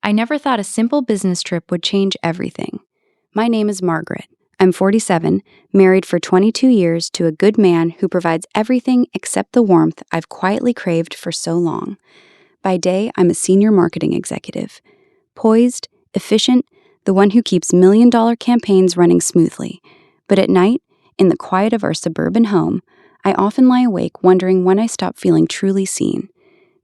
I never thought a simple business trip would change everything. My name is Margaret. I'm 47, married for 22 years to a good man who provides everything except the warmth I've quietly craved for so long. By day, I'm a senior marketing executive. Poised, efficient, the one who keeps million-dollar campaigns running smoothly. But at night, in the quiet of our suburban home, I often lie awake wondering when I stop feeling truly seen.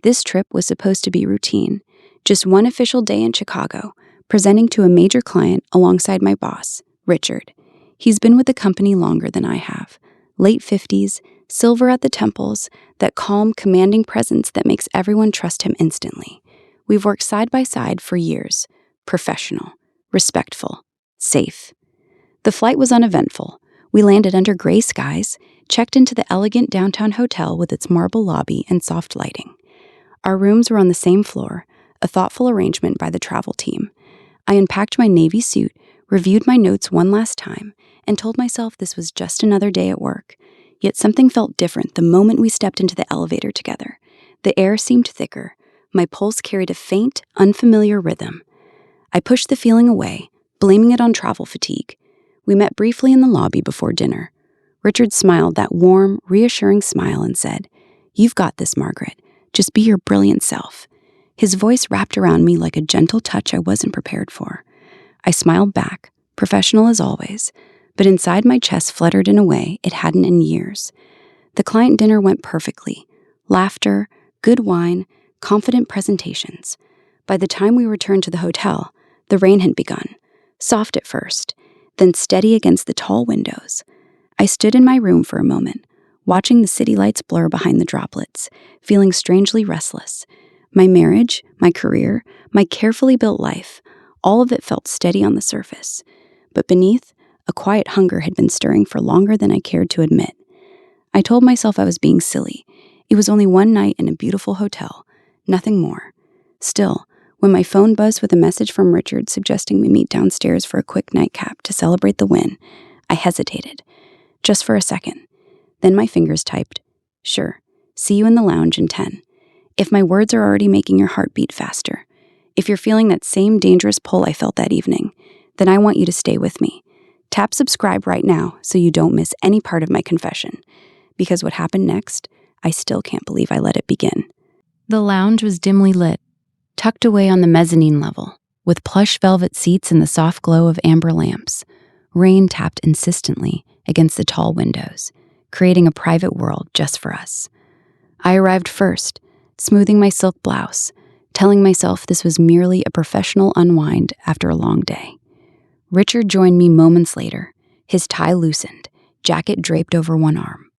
This trip was supposed to be routine. Just one official day in Chicago, presenting to a major client alongside my boss, Richard. He's been with the company longer than I have. Late 50s, silver at the temples, that calm, commanding presence that makes everyone trust him instantly. We've worked side by side for years. Professional, respectful, safe. The flight was uneventful. We landed under gray skies, checked into the elegant downtown hotel with its marble lobby and soft lighting. Our rooms were on the same floor, a thoughtful arrangement by the travel team. I unpacked my navy suit, reviewed my notes one last time, and told myself this was just another day at work. Yet something felt different the moment we stepped into the elevator together. The air seemed thicker. My pulse carried a faint, unfamiliar rhythm. I pushed the feeling away, blaming it on travel fatigue. We met briefly in the lobby before dinner. Richard smiled that warm, reassuring smile and said, "You've got this, Margaret. Just be your brilliant self." His voice wrapped around me like a gentle touch I wasn't prepared for. I smiled back, professional as always, but inside my chest fluttered in a way it hadn't in years. The client dinner went perfectly. Laughter, good wine, confident presentations. By the time we returned to the hotel, the rain had begun, soft at first, then steady against the tall windows. I stood in my room for a moment, watching the city lights blur behind the droplets, feeling strangely restless. My marriage, my career, my carefully built life, all of it felt steady on the surface. But beneath, a quiet hunger had been stirring for longer than I cared to admit. I told myself I was being silly. It was only one night in a beautiful hotel, nothing more. Still, when my phone buzzed with a message from Richard suggesting we meet downstairs for a quick nightcap to celebrate the win, I hesitated. Just for a second. Then my fingers typed, "Sure, see you in the lounge in 10. If my words are already making your heart beat faster, if you're feeling that same dangerous pull I felt that evening, then I want you to stay with me. Tap subscribe right now so you don't miss any part of my confession. Because what happened next, I still can't believe I let it begin." The lounge was dimly lit, tucked away on the mezzanine level, with plush velvet seats in the soft glow of amber lamps. Rain tapped insistently against the tall windows, creating a private world just for us. I arrived first, smoothing my silk blouse, telling myself this was merely a professional unwind after a long day. Richard joined me moments later, his tie loosened, jacket draped over one arm.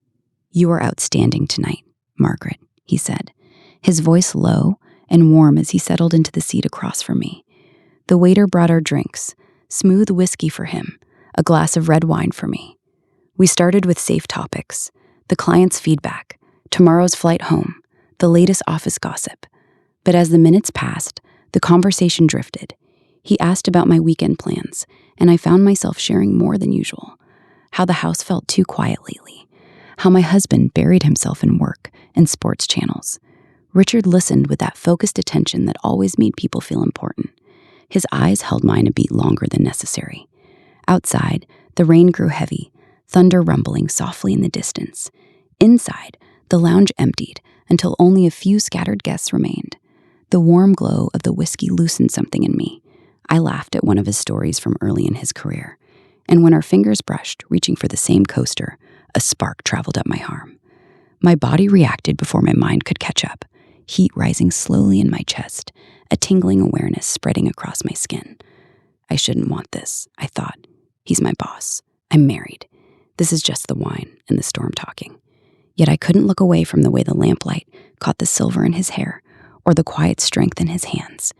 "You are outstanding tonight, Margaret," he said, his voice low and warm as he settled into the seat across from me. The waiter brought our drinks, smooth whiskey for him, a glass of red wine for me. We started with safe topics, the client's feedback, tomorrow's flight home, the latest office gossip. But as the minutes passed, the conversation drifted. He asked about my weekend plans, and I found myself sharing more than usual. How the house felt too quiet lately. How my husband buried himself in work and sports channels. Richard listened with that focused attention that always made people feel important. His eyes held mine a beat longer than necessary. Outside, the rain grew heavy, thunder rumbling softly in the distance. Inside, the lounge emptied until only a few scattered guests remained. The warm glow of the whiskey loosened something in me. I laughed at one of his stories from early in his career. And when our fingers brushed, reaching for the same coaster, a spark traveled up my arm. My body reacted before my mind could catch up, heat rising slowly in my chest, a tingling awareness spreading across my skin. I shouldn't want this, I thought. He's my boss. I'm married. This is just the wine and the storm talking. Yet I couldn't look away from the way the lamplight caught the silver in his hair or the quiet strength in his hands.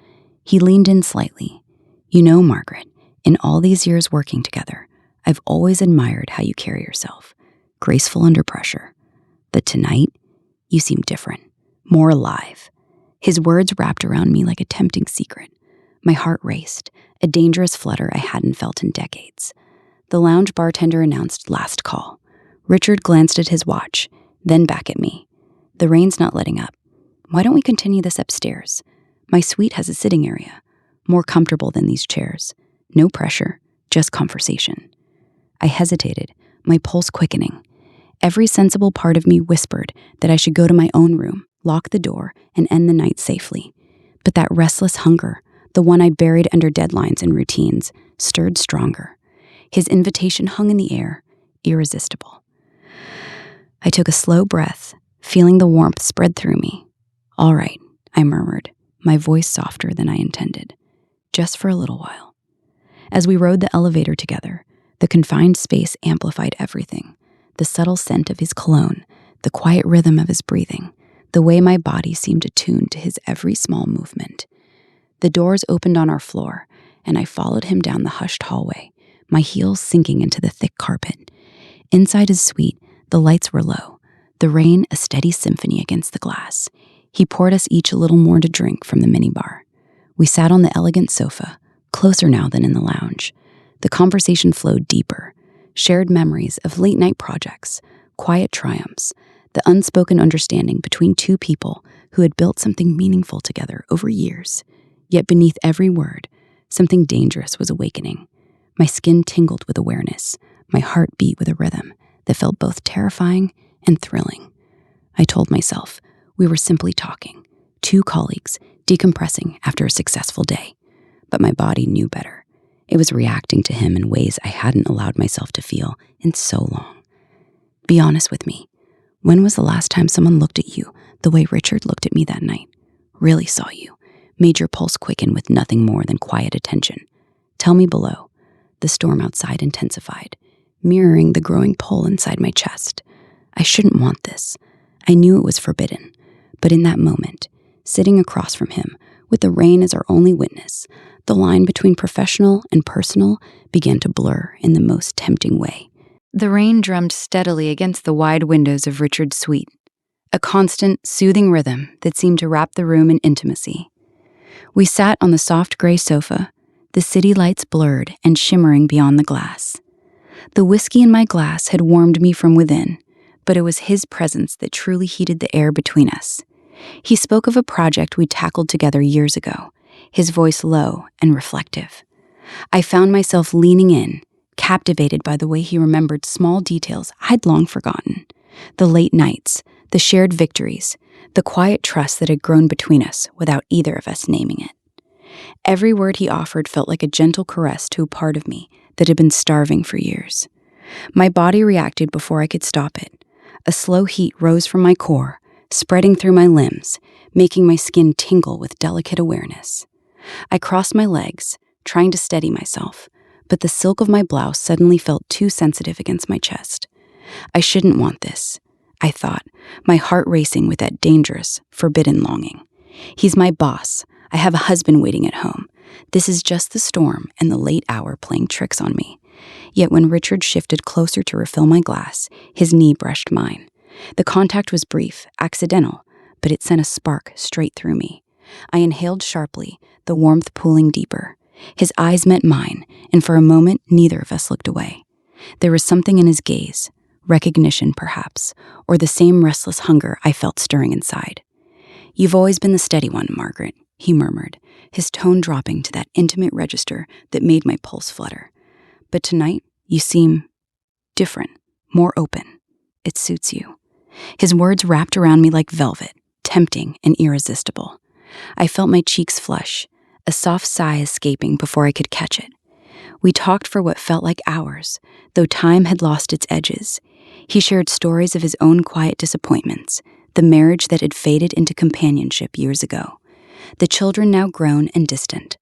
He leaned in slightly. "You know, Margaret, in all these years working together, I've always admired how you carry yourself, graceful under pressure. But tonight, you seem different, more alive." His words wrapped around me like a tempting secret. My heart raced, a dangerous flutter I hadn't felt in decades. The lounge bartender announced last call. Richard glanced at his watch, then back at me. "The rain's not letting up. Why don't we continue this upstairs? My suite has a sitting area. more comfortable than these chairs. No pressure, just conversation. I hesitated, my pulse quickening. Every sensible part of me whispered that I should go to my own room, lock the door, and end the night safely. But that restless hunger, the one I buried under deadlines and routines, stirred stronger. His invitation hung in the air, irresistible. I took a slow breath, feeling the warmth spread through me. "All right," I murmured, my voice softer than I intended. "Just for a little while." As we rode the elevator together, the confined space amplified everything. The subtle scent of his cologne, the quiet rhythm of his breathing, the way my body seemed attuned to his every small movement. The doors opened on our floor, and I followed him down the hushed hallway, my heels sinking into the thick carpet. Inside his suite, the lights were low, the rain a steady symphony against the glass. He poured us each a little more to drink from the minibar. We sat on the elegant sofa, closer now than in the lounge. The conversation flowed deeper, shared memories of late-night projects, quiet triumphs, the unspoken understanding between two people who had built something meaningful together over years. Yet beneath every word, something dangerous was awakening. My skin tingled with awareness, my heart beat with a rhythm that felt both terrifying and thrilling. I told myself we were simply talking, two colleagues decompressing after a successful day. But my body knew better. It was reacting to him in ways I hadn't allowed myself to feel in so long. Be honest with me. When was the last time someone looked at you the way Richard looked at me that night? Really saw you, made your pulse quicken with nothing more than quiet attention. Tell me below. The storm outside intensified, mirroring the growing pull inside my chest. I shouldn't want this. I knew it was forbidden. But in that moment, sitting across from him, with the rain as our only witness, the line between professional and personal began to blur in the most tempting way. The rain drummed steadily against the wide windows of Richard's suite, a constant, soothing rhythm that seemed to wrap the room in intimacy. We sat on the soft gray sofa, the city lights blurred and shimmering beyond the glass. The whiskey in my glass had warmed me from within, but it was his presence that truly heated the air between us. He spoke of a project we tackled together years ago, his voice low and reflective. I found myself leaning in, captivated by the way he remembered small details I'd long forgotten. The late nights, the shared victories, the quiet trust that had grown between us without either of us naming it. Every word he offered felt like a gentle caress to a part of me that had been starving for years. My body reacted before I could stop it. A slow heat rose from my core, spreading through my limbs, making my skin tingle with delicate awareness. I crossed my legs, trying to steady myself, but the silk of my blouse suddenly felt too sensitive against my chest. I shouldn't want this, I thought, my heart racing with that dangerous, forbidden longing. He's my boss. I have a husband waiting at home. This is just the storm and the late hour playing tricks on me. Yet when Richard shifted closer to refill my glass, his knee brushed mine. The contact was brief, accidental, but it sent a spark straight through me. I inhaled sharply, the warmth pooling deeper. His eyes met mine, and for a moment, neither of us looked away. There was something in his gaze, recognition perhaps, or the same restless hunger I felt stirring inside. "You've always been the steady one, Margaret," he murmured, his tone dropping to that intimate register that made my pulse flutter. "But tonight, you seem different, more open. It suits you." His words wrapped around me like velvet, tempting and irresistible. I felt my cheeks flush, a soft sigh escaping before I could catch it. We talked for what felt like hours, though time had lost its edges. He shared stories of his own quiet disappointments, the marriage that had faded into companionship years ago, the children now grown and distant.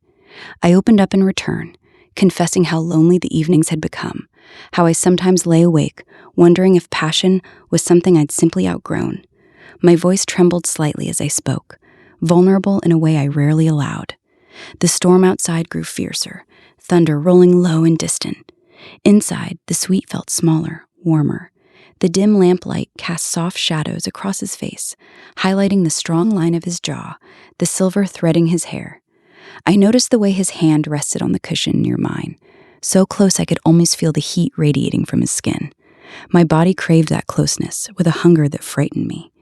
I opened up in return, confessing how lonely the evenings had become, how I sometimes lay awake, wondering if passion was something I'd simply outgrown. My voice trembled slightly as I spoke, vulnerable in a way I rarely allowed. The storm outside grew fiercer, thunder rolling low and distant. Inside, the suite felt smaller, warmer. The dim lamplight cast soft shadows across his face, highlighting the strong line of his jaw, the silver threading his hair. I noticed the way his hand rested on the cushion near mine, so close I could almost feel the heat radiating from his skin. My body craved that closeness with a hunger that frightened me.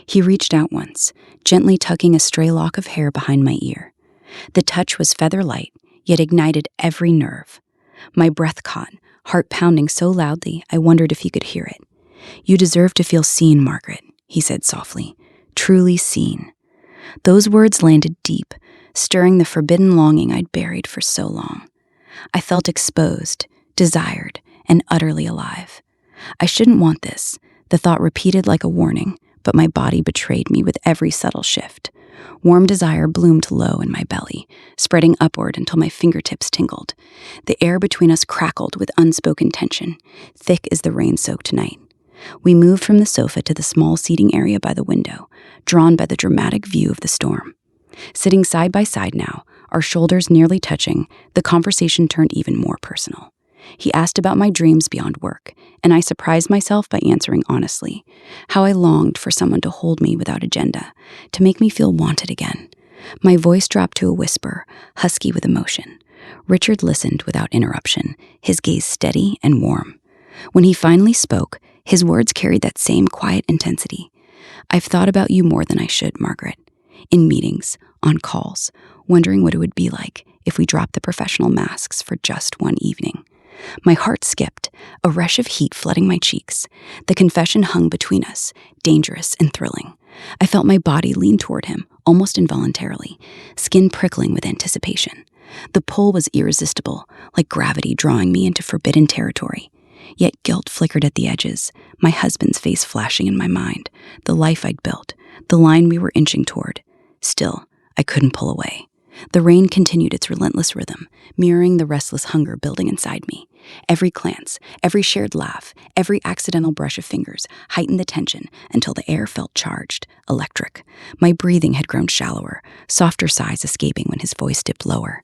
He reached out once, gently tucking a stray lock of hair behind my ear. The touch was feather light, yet ignited every nerve. My breath caught, heart pounding so loudly I wondered if he could hear it. "You deserve to feel seen, Margaret," he said softly. "Truly seen." Those words landed deep, stirring the forbidden longing I'd buried for so long. I felt exposed, desired, and utterly alive. I shouldn't want this, the thought repeated like a warning, but my body betrayed me with every subtle shift. Warm desire bloomed low in my belly, spreading upward until my fingertips tingled. The air between us crackled with unspoken tension, thick as the rain-soaked night. We moved from the sofa to the small seating area by the window, drawn by the dramatic view of the storm. Sitting side by side now, our shoulders nearly touching, the conversation turned even more personal. He asked about my dreams beyond work, and I surprised myself by answering honestly, how I longed for someone to hold me without agenda, to make me feel wanted again. My voice dropped to a whisper, husky with emotion. Richard listened without interruption, his gaze steady and warm. When he finally spoke, his words carried that same quiet intensity. "I've thought about you more than I should, Margaret. In meetings, on calls, wondering what it would be like if we dropped the professional masks for just one evening." My heart skipped, a rush of heat flooding my cheeks. The confession hung between us, dangerous and thrilling. I felt my body lean toward him, almost involuntarily, skin prickling with anticipation. The pull was irresistible, like gravity drawing me into forbidden territory. Yet guilt flickered at the edges, my husband's face flashing in my mind, the life I'd built, the line we were inching toward. Still, I couldn't pull away. The rain continued its relentless rhythm, mirroring the restless hunger building inside me. Every glance, every shared laugh, every accidental brush of fingers heightened the tension until the air felt charged, electric. My breathing had grown shallower, softer sighs escaping when his voice dipped lower.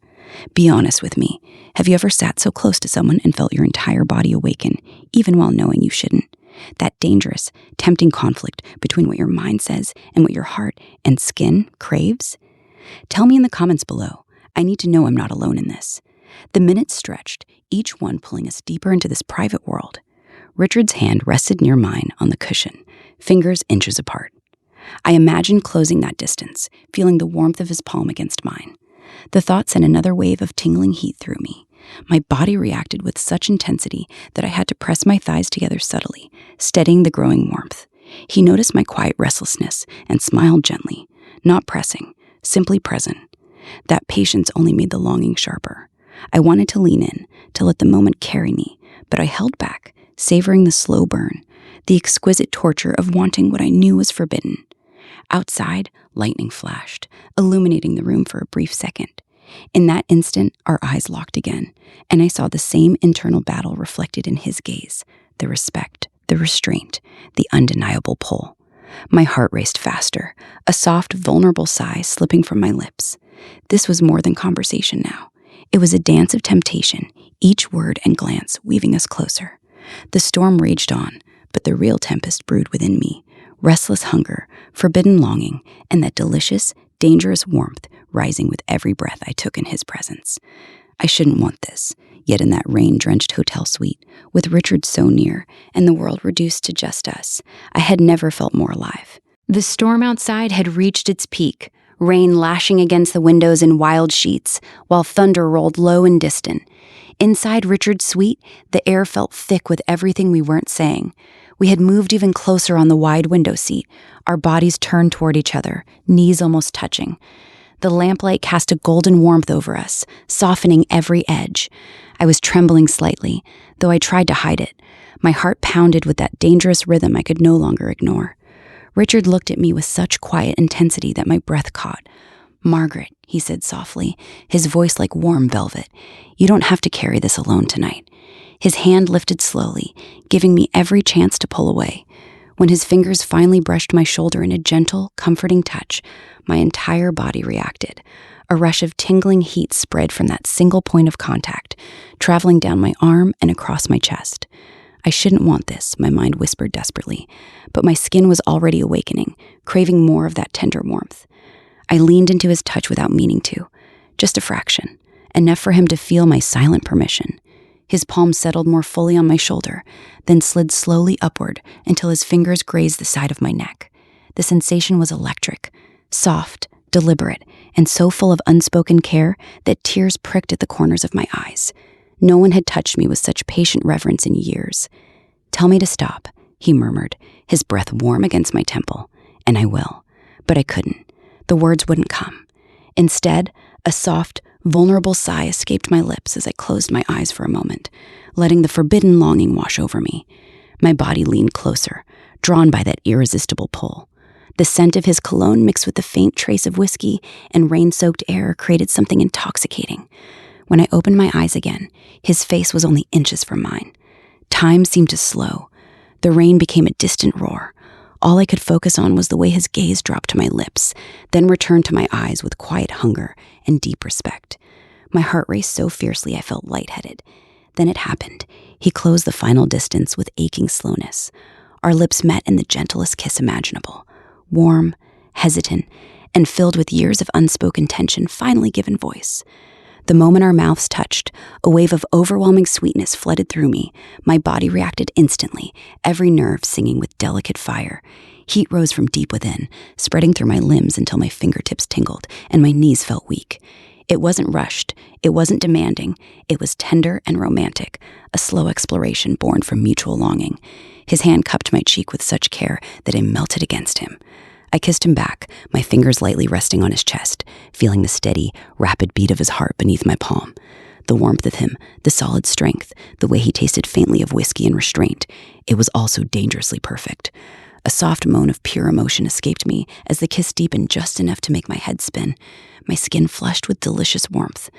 "Be honest with me. Have you ever sat so close to someone and felt your entire body awaken, even while knowing you shouldn't? That dangerous, tempting conflict between what your mind says and what your heart and skin craves? Tell me in the comments below. I need to know I'm not alone in this." The minutes stretched, each one pulling us deeper into this private world. Richard's hand rested near mine on the cushion, fingers inches apart. I imagined closing that distance, feeling the warmth of his palm against mine. The thought sent another wave of tingling heat through me. My body reacted with such intensity that I had to press my thighs together subtly, steadying the growing warmth. He noticed my quiet restlessness and smiled gently, not pressing, simply present. That patience only made the longing sharper. I wanted to lean in, to let the moment carry me, but I held back, savoring the slow burn, the exquisite torture of wanting what I knew was forbidden. Outside, lightning flashed, illuminating the room for a brief second. In that instant, our eyes locked again, and I saw the same internal battle reflected in his gaze, the respect, the restraint, the undeniable pull. My heart raced faster, a soft, vulnerable sigh slipping from my lips. This was more than conversation now. It was a dance of temptation, each word and glance weaving us closer. The storm raged on, but the real tempest brewed within me, restless hunger, forbidden longing, and that delicious, dangerous warmth rising with every breath I took in his presence. I shouldn't want this, yet in that rain-drenched hotel suite, with Richard so near and the world reduced to just us, I had never felt more alive. The storm outside had reached its peak, rain lashing against the windows in wild sheets, while thunder rolled low and distant. Inside Richard's suite, the air felt thick with everything we weren't saying. We had moved even closer on the wide window seat, our bodies turned toward each other, knees almost touching. The lamplight cast a golden warmth over us, softening every edge. I was trembling slightly, though I tried to hide it. My heart pounded with that dangerous rhythm I could no longer ignore. Richard looked at me with such quiet intensity that my breath caught. "Margaret," he said softly, his voice like warm velvet, "you don't have to carry this alone tonight." His hand lifted slowly, giving me every chance to pull away. When his fingers finally brushed my shoulder in a gentle, comforting touch, my entire body reacted. A rush of tingling heat spread from that single point of contact, traveling down my arm and across my chest. I shouldn't want this, my mind whispered desperately, but my skin was already awakening, craving more of that tender warmth. I leaned into his touch without meaning to, just a fraction, enough for him to feel my silent permission. His palm settled more fully on my shoulder, then slid slowly upward until his fingers grazed the side of my neck. The sensation was electric, soft, deliberate, and so full of unspoken care that tears pricked at the corners of my eyes. No one had touched me with such patient reverence in years. "Tell me to stop," he murmured, his breath warm against my temple. "And I will." But I couldn't. The words wouldn't come. Instead, a soft, vulnerable sigh escaped my lips as I closed my eyes for a moment, letting the forbidden longing wash over me. My body leaned closer, drawn by that irresistible pull. The scent of his cologne mixed with the faint trace of whiskey and rain-soaked air created something intoxicating. When I opened my eyes again, his face was only inches from mine. Time seemed to slow. The rain became a distant roar. All I could focus on was the way his gaze dropped to my lips, then returned to my eyes with quiet hunger and deep respect. My heart raced so fiercely I felt lightheaded. Then it happened. He closed the final distance with aching slowness. Our lips met in the gentlest kiss imaginable. Warm, hesitant, and filled with years of unspoken tension finally given voice. The moment our mouths touched, a wave of overwhelming sweetness flooded through me. My body reacted instantly, every nerve singing with delicate fire. Heat rose from deep within, spreading through my limbs until my fingertips tingled and my knees felt weak. It wasn't rushed, it wasn't demanding, it was tender and romantic, a slow exploration born from mutual longing. His hand cupped my cheek with such care that I melted against him. I kissed him back, my fingers lightly resting on his chest, feeling the steady, rapid beat of his heart beneath my palm. The warmth of him, the solid strength, the way he tasted faintly of whiskey and restraint, it was also dangerously perfect. A soft moan of pure emotion escaped me as the kiss deepened just enough to make my head spin, my skin flushed with delicious warmth.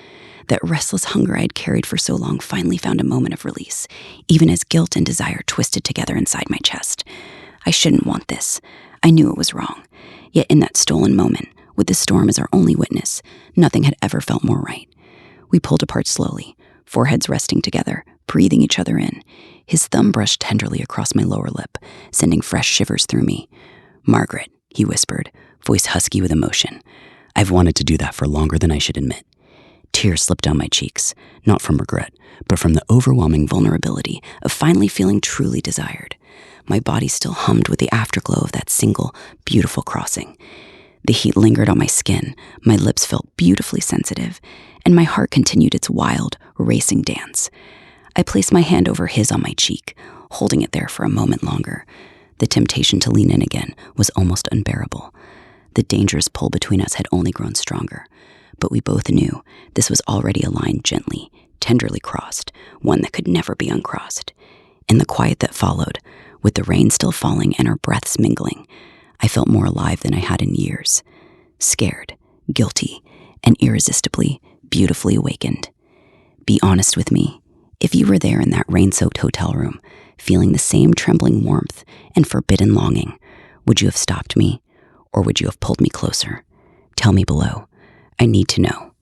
That restless hunger I had carried for so long finally found a moment of release, even as guilt and desire twisted together inside my chest. I shouldn't want this. I knew it was wrong. Yet in that stolen moment, with the storm as our only witness, nothing had ever felt more right. We pulled apart slowly, foreheads resting together, breathing each other in. His thumb brushed tenderly across my lower lip, sending fresh shivers through me. "Margaret," he whispered, voice husky with emotion. "I've wanted to do that for longer than I should admit." Tears slipped down my cheeks, not from regret, but from the overwhelming vulnerability of finally feeling truly desired. My body still hummed with the afterglow of that single, beautiful crossing. The heat lingered on my skin, my lips felt beautifully sensitive, and my heart continued its wild, racing dance. I placed my hand over his on my cheek, holding it there for a moment longer. The temptation to lean in again was almost unbearable. The dangerous pull between us had only grown stronger, but we both knew this was already a line gently, tenderly crossed, one that could never be uncrossed. In the quiet that followed, with the rain still falling and our breaths mingling, I felt more alive than I had in years. Scared, guilty, and irresistibly, beautifully awakened. Be honest with me. If you were there in that rain-soaked hotel room, feeling the same trembling warmth and forbidden longing, would you have stopped me, or would you have pulled me closer? Tell me below. I need to know.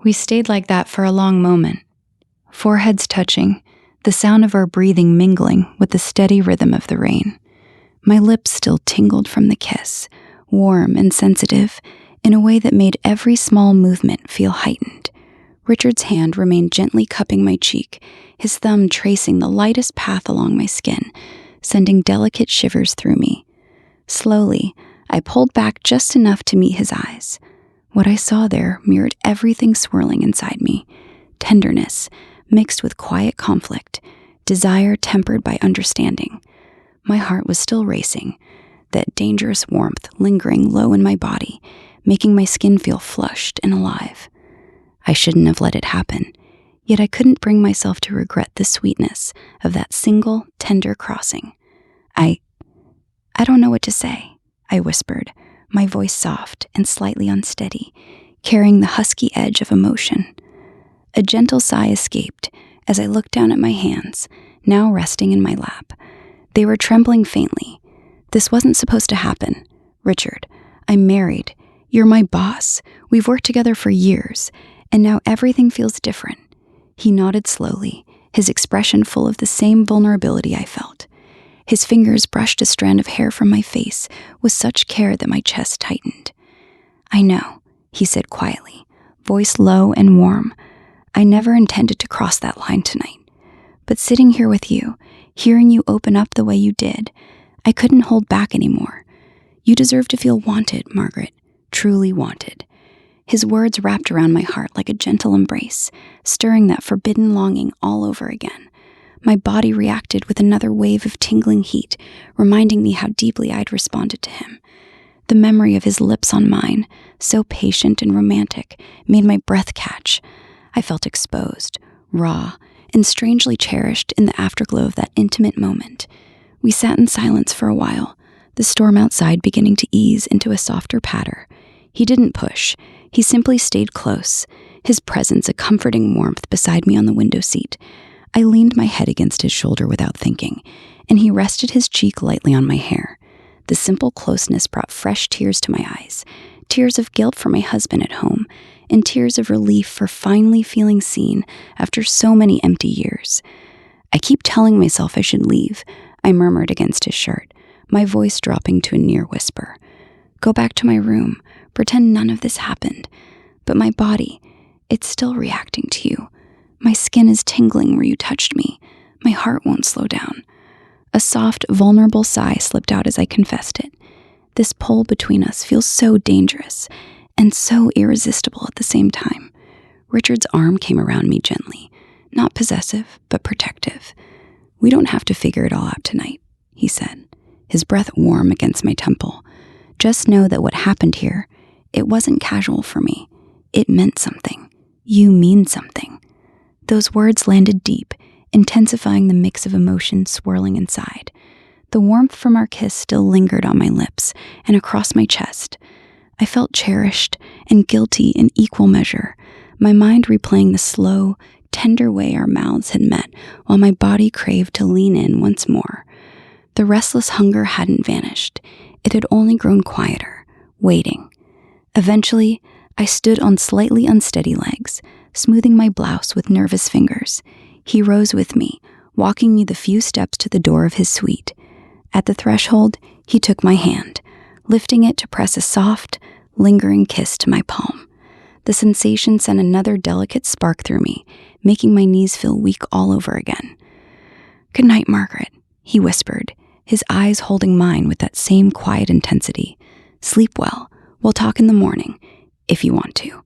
We stayed like that for a long moment, foreheads touching, the sound of our breathing mingling with the steady rhythm of the rain. My lips still tingled from the kiss, warm and sensitive, in a way that made every small movement feel heightened. Richard's hand remained gently cupping my cheek, his thumb tracing the lightest path along my skin, sending delicate shivers through me. Slowly, I pulled back just enough to meet his eyes. What I saw there mirrored everything swirling inside me: tenderness mixed with quiet conflict, desire tempered by understanding. My heart was still racing, that dangerous warmth lingering low in my body, making my skin feel flushed and alive. I shouldn't have let it happen, yet I couldn't bring myself to regret the sweetness of that single, tender crossing. I don't know what to say, I whispered, my voice soft and slightly unsteady, carrying the husky edge of emotion. A gentle sigh escaped as I looked down at my hands, now resting in my lap. They were trembling faintly. This wasn't supposed to happen. Richard, I'm married. You're my boss. We've worked together for years, and now everything feels different. He nodded slowly, his expression full of the same vulnerability I felt. His fingers brushed a strand of hair from my face with such care that my chest tightened. "I know," he said quietly, voice low and warm. "I never intended to cross that line tonight. But sitting here with you, hearing you open up the way you did, I couldn't hold back anymore. You deserve to feel wanted, Margaret. truly wanted. His words wrapped around my heart like a gentle embrace, stirring that forbidden longing all over again. My body reacted with another wave of tingling heat, reminding me how deeply I'd responded to him. The memory of his lips on mine, so patient and romantic, made my breath catch. I felt exposed, raw, and strangely cherished in the afterglow of that intimate moment. We sat in silence for a while, the storm outside beginning to ease into a softer patter. He didn't push. He simply stayed close, his presence a comforting warmth beside me on the window seat. I leaned my head against his shoulder without thinking, and he rested his cheek lightly on my hair. The simple closeness brought fresh tears to my eyes, tears of guilt for my husband at home, and tears of relief for finally feeling seen after so many empty years. I keep telling myself I should leave, I murmured against his shirt, my voice dropping to a near whisper. Go back to my room, pretend none of this happened. But my body, it's still reacting to you. My skin is tingling where you touched me. My heart won't slow down. A soft, vulnerable sigh slipped out as I confessed it. This pull between us feels so dangerous and so irresistible at the same time. Richard's arm came around me gently, not possessive, but protective. We don't have to figure it all out tonight, he said, his breath warm against my temple. Just know that what happened here, it wasn't casual for me. It meant something. You mean something. Those words landed deep, intensifying the mix of emotions swirling inside. The warmth from our kiss still lingered on my lips and across my chest. I felt cherished and guilty in equal measure, my mind replaying the slow, tender way our mouths had met while my body craved to lean in once more. The restless hunger hadn't vanished. It had only grown quieter, waiting. Eventually, I stood on slightly unsteady legs, smoothing my blouse with nervous fingers. He rose with me, walking me the few steps to the door of his suite. At the threshold, he took my hand, lifting it to press a soft, lingering kiss to my palm. The sensation sent another delicate spark through me, making my knees feel weak all over again. "Good night, Margaret," he whispered, his eyes holding mine with that same quiet intensity. "Sleep well. We'll talk in the morning, if you want to."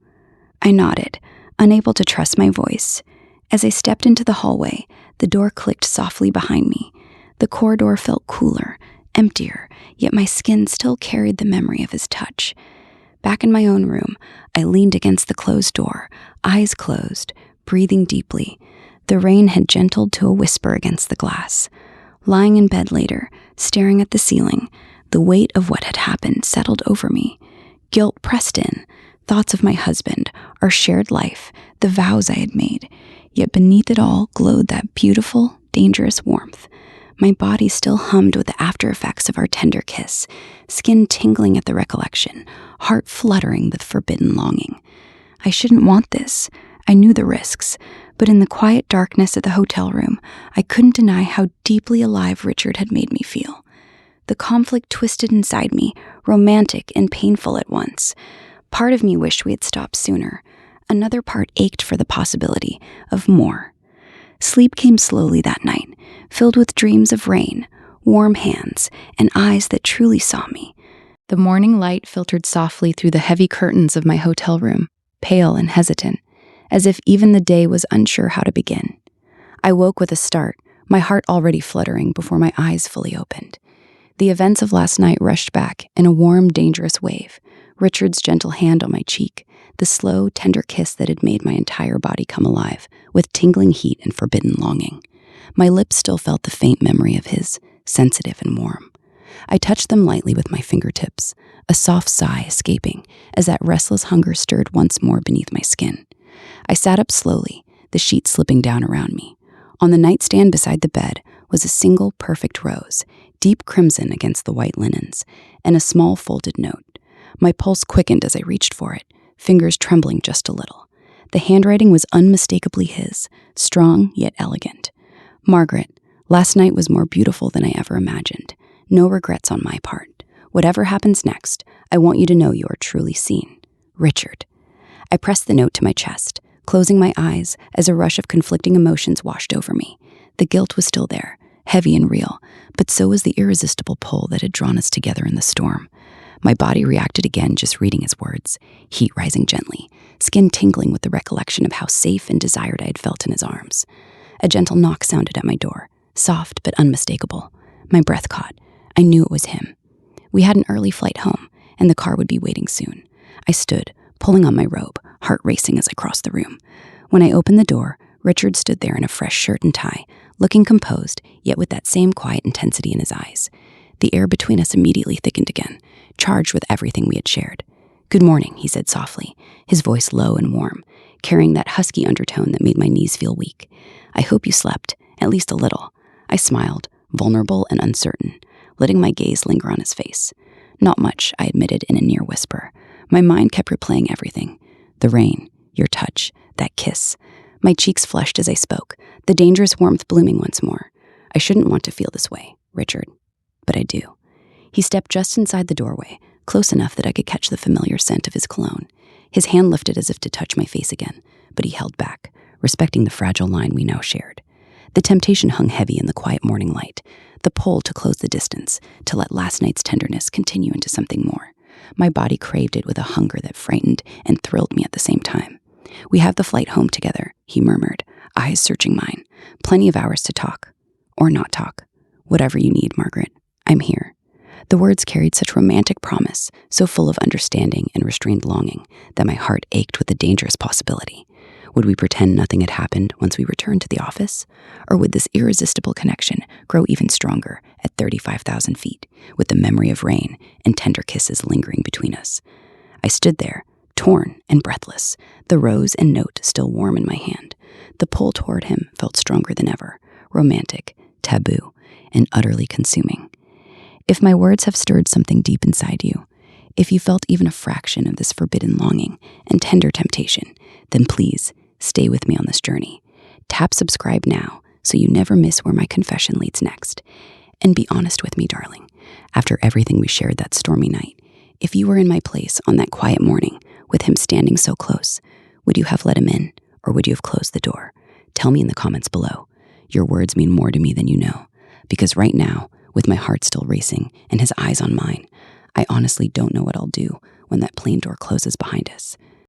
I nodded, unable to trust my voice. As I stepped into the hallway, the door clicked softly behind me. The corridor felt cooler, emptier, yet my skin still carried the memory of his touch. Back in my own room, I leaned against the closed door, eyes closed, breathing deeply. The rain had gentled to a whisper against the glass. Lying in bed later, staring at the ceiling, the weight of what had happened settled over me. Guilt pressed in, thoughts of my husband, our shared life, the vows I had made. Yet beneath it all glowed that beautiful, dangerous warmth. My body still hummed with the after effects of our tender kiss, skin tingling at the recollection, heart fluttering with forbidden longing. I shouldn't want this. I knew the risks, but in the quiet darkness of the hotel room, I couldn't deny how deeply alive Richard had made me feel. The conflict twisted inside me, romantic and painful at once. Part of me wished we had stopped sooner. Another part ached for the possibility of more. Sleep came slowly that night, filled with dreams of rain, warm hands, and eyes that truly saw me. The morning light filtered softly through the heavy curtains of my hotel room, pale and hesitant, as if even the day was unsure how to begin. I woke with a start, my heart already fluttering before my eyes fully opened. The events of last night rushed back in a warm, dangerous wave. Richard's gentle hand on my cheek, the slow, tender kiss that had made my entire body come alive, with tingling heat and forbidden longing. My lips still felt the faint memory of his, sensitive and warm. I touched them lightly with my fingertips, a soft sigh escaping as that restless hunger stirred once more beneath my skin. I sat up slowly, the sheets slipping down around me. On the nightstand beside the bed was a single perfect rose, deep crimson against the white linens, and a small folded note. My pulse quickened as I reached for it, fingers trembling just a little. The handwriting was unmistakably his, strong yet elegant. "Margaret, last night was more beautiful than I ever imagined. No regrets on my part. Whatever happens next, I want you to know you are truly seen. Richard." I pressed the note to my chest, closing my eyes as a rush of conflicting emotions washed over me. The guilt was still there, heavy and real, but so was the irresistible pull that had drawn us together in the storm. My body reacted again just reading his words, heat rising gently, skin tingling with the recollection of how safe and desired I had felt in his arms. A gentle knock sounded at my door, soft but unmistakable. My breath caught. I knew it was him. We had an early flight home, and the car would be waiting soon. I stood, pulling on my robe, heart racing as I crossed the room. When I opened the door, Richard stood there in a fresh shirt and tie, looking composed, yet with that same quiet intensity in his eyes. The air between us immediately thickened again, charged with everything we had shared. "Good morning," he said softly, his voice low and warm, carrying that husky undertone that made my knees feel weak. "I hope you slept, at least a little." I smiled, vulnerable and uncertain, letting my gaze linger on his face. "Not much," I admitted in a near whisper. My mind kept replaying everything. The rain, your touch, that kiss. My cheeks flushed as I spoke, the dangerous warmth blooming once more. "I shouldn't want to feel this way, Richard, but I do." He stepped just inside the doorway, close enough that I could catch the familiar scent of his cologne. His hand lifted as if to touch my face again, but he held back, respecting the fragile line we now shared. The temptation hung heavy in the quiet morning light, the pull to close the distance, to let last night's tenderness continue into something more. My body craved it with a hunger that frightened and thrilled me at the same time. "We have the flight home together," he murmured, eyes searching mine. "Plenty of hours to talk. Or not talk. Whatever you need, Margaret. I'm here." The words carried such romantic promise, so full of understanding and restrained longing, that my heart ached with the dangerous possibility. Would we pretend nothing had happened once we returned to the office? Or would this irresistible connection grow even stronger at 35,000 feet, with the memory of rain and tender kisses lingering between us? I stood there, torn and breathless, the rose and note still warm in my hand. The pull toward him felt stronger than ever, romantic, taboo, and utterly consuming. If my words have stirred something deep inside you, if you felt even a fraction of this forbidden longing and tender temptation, then please stay with me on this journey. Tap subscribe now so you never miss where my confession leads next. And be honest with me, darling. After everything we shared that stormy night, if you were in my place on that quiet morning with him standing so close, would you have let him in, or would you have closed the door? Tell me in the comments below. Your words mean more to me than you know, because right now, with my heart still racing and his eyes on mine, I honestly don't know what I'll do when that plane door closes behind us.